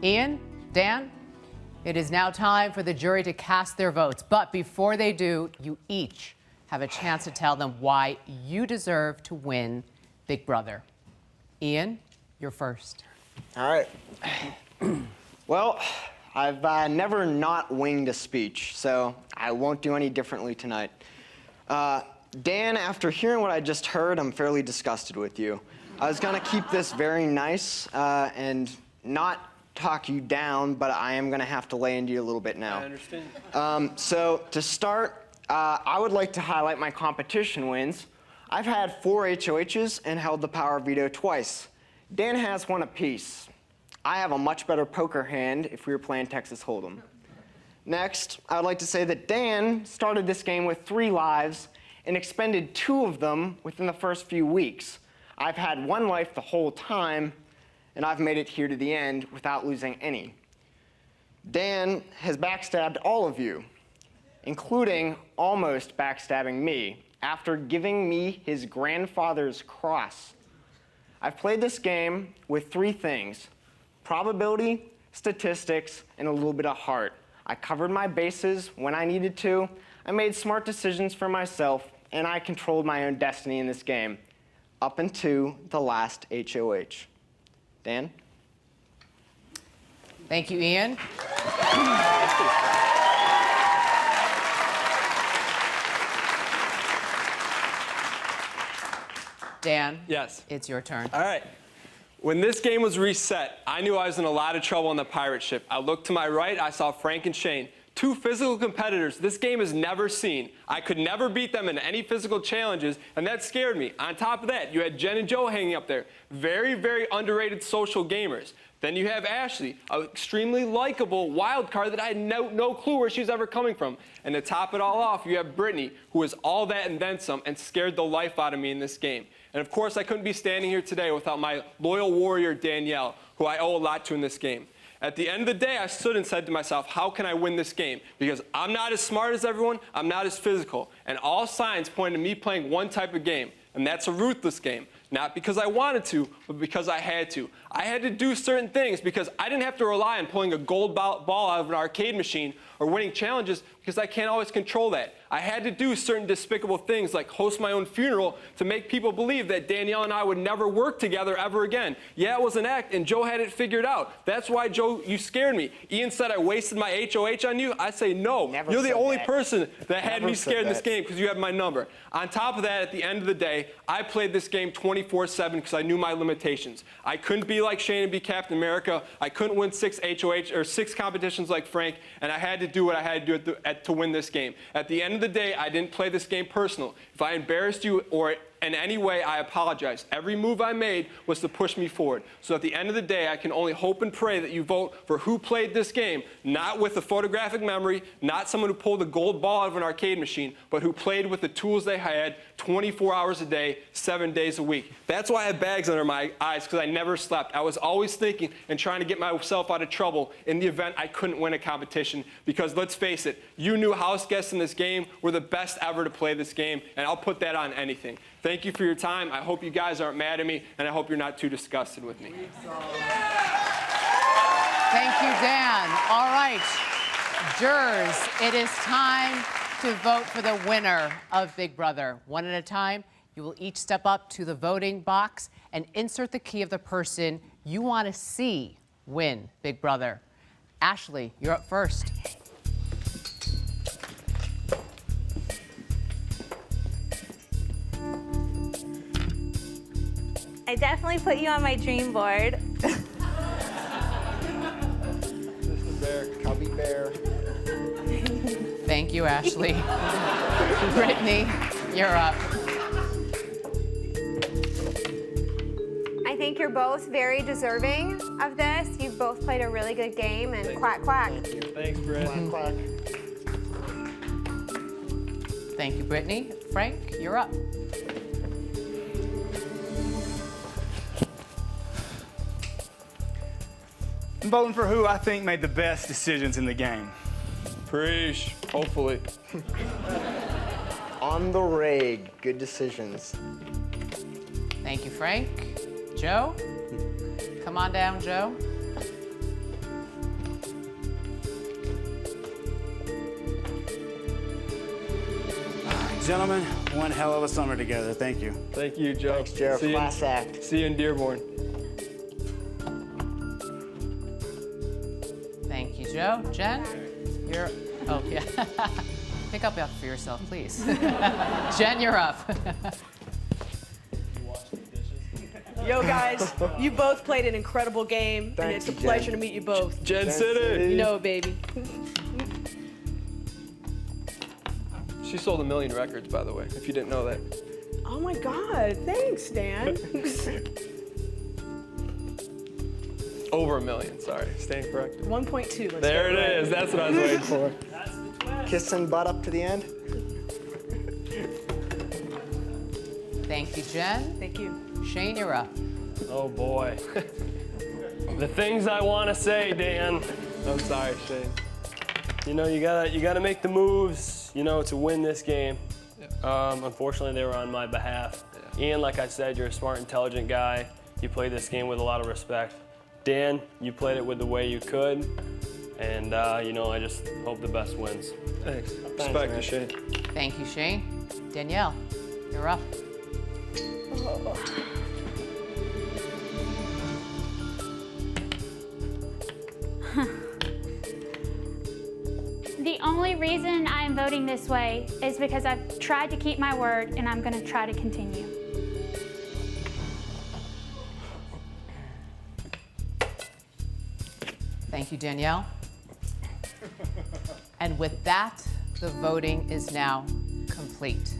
Ian, Dan, it is now time for the jury to cast their votes. But before they do, you each have a chance to tell them why you deserve to win Big Brother. Ian, you're first. All right. Well, I've never not winged a speech, so I won't do any differently tonight. Dan, after hearing what I just heard, I'm fairly disgusted with you. I was gonna keep this very nice and not talk you down, but I am gonna have to lay into you a little bit now. I understand. So to start, I would like to highlight my competition wins. I've had 4 HOHs and held the power veto twice. Dan has 1 apiece. I have a much better poker hand if we were playing Texas Hold'em. Next, I would like to say that Dan started this game with 3 lives and expended 2 of them within the first few weeks. I've had 1 life the whole time, and I've made it here to the end without losing any. Dan has backstabbed all of you, including almost backstabbing me after giving me his grandfather's cross. I've played this game with 3 things: probability, statistics, and a little bit of heart. I covered my bases when I needed to, I made smart decisions for myself, and I controlled my own destiny in this game, up until the last HOH. Dan? Thank you, Ian. Dan, Yes. it's your turn. All right. When this game was reset, I knew I was in a lot of trouble on the pirate ship. I looked to my right, I saw Frank and Shane, 2 physical competitors this game has never seen. I could never beat them in any physical challenges, and that scared me. On top of that, you had Jen and Joe hanging up there. Very, very underrated social gamers. Then you have Ashley, an extremely likable wild card that I had no clue where she's ever coming from. And to top it all off, you have Brittany, who is all that and then some, and scared the life out of me in this game. And of course, I couldn't be standing here today without my loyal warrior, Danielle, who I owe a lot to in this game. At the end of the day, I stood and said to myself, how can I win this game? Because I'm not as smart as everyone, I'm not as physical. And all signs point to me playing one type of game, and that's a ruthless game. Not because I wanted to, but because I had to. I had to do certain things because I didn't have to rely on pulling a gold ball out of an arcade machine or winning challenges because I can't always control that. I had to do certain despicable things like host my own funeral to make people believe that Danielle and I would never work together ever again. Yeah, it was an act, and Joe had it figured out. That's why, Joe, you scared me. Ian said I wasted my HOH on you. I say no. You're the only person that had me scared in this game because you have my number. On top of that, at the end of the day, I played this game 24/7 because I knew my limitations. I couldn't be like Shane and be Captain America. I couldn't win 6 HOH or 6 competitions like Frank, and I had to do what I had to do to win this game. At the end of the day, I didn't play this game personal. If I embarrassed you or in any way, I apologize. Every move I made was to push me forward. So at the end of the day, I can only hope and pray that you vote for who played this game, not with a photographic memory, not someone who pulled a gold ball out of an arcade machine, but who played with the tools they had 24 hours a day, 7 days a week. That's why I have bags under my eyes, because I never slept. I was always thinking and trying to get myself out of trouble in the event I couldn't win a competition. Because let's face it, you new house guests in this game were the best ever to play this game, and I'll put that on anything. Thank you for your time. I hope you guys aren't mad at me, and I hope you're not too disgusted with me. Thank you, Dan. All right, jurors, it is time to vote for the winner of Big Brother. One at a time, you will each step up to the voting box and insert the key of the person you want to see win Big Brother. Ashley, you're up first. I definitely put you on my dream board. Mr. Bear, Cubby Bear. Thank you, Ashley. Brittany, you're up. I think you're both very deserving of this. You've both played a really good game, and quack, quack. Thanks, Britt. Quack, quack. Thank you, Brittany. Frank, you're up. I'm voting for who I think made the best decisions in the game. Preach, hopefully. On the rag, good decisions. Thank you, Frank. Joe? Come on down, Joe. Gentlemen, one hell of a summer together. Thank you. Thank you, Joe. Thanks, Joe. See you in- Class act. See you in Dearborn. Thank you, Joe. Jen, you're. Oh, yeah. Pick up for yourself, please. Jen, you're up. Yo, guys, you both played an incredible game, and Thank it's you, a pleasure Jen. to meet you both. Jen City. You know, it, baby. She sold 1 million records, by the way, if you didn't know that. Oh my God, thanks, Dan. Over 1 million, sorry. Stand corrected. 1.2. let's There get it right. is. That's what I was waiting for. Kissing butt up to the end. Thank you, Jen. Thank you. Shane, you're up. Oh boy. The things I want to say, Dan. I'm sorry, Shane. You know, you gotta make the moves, you know, to win this game. Unfortunately, they were on my behalf. Ian, like I said, you're a smart, intelligent guy. You played this game with a lot of respect. Dan, you played it with the way you could. And, you know, I just hope the best wins. Thanks. Respect to Shane. Thank you, Shane. Danielle, you're up. The only reason I'm voting this way is because I've tried to keep my word and I'm going to try to continue. Thank you, Danielle. And with that, the voting is now complete.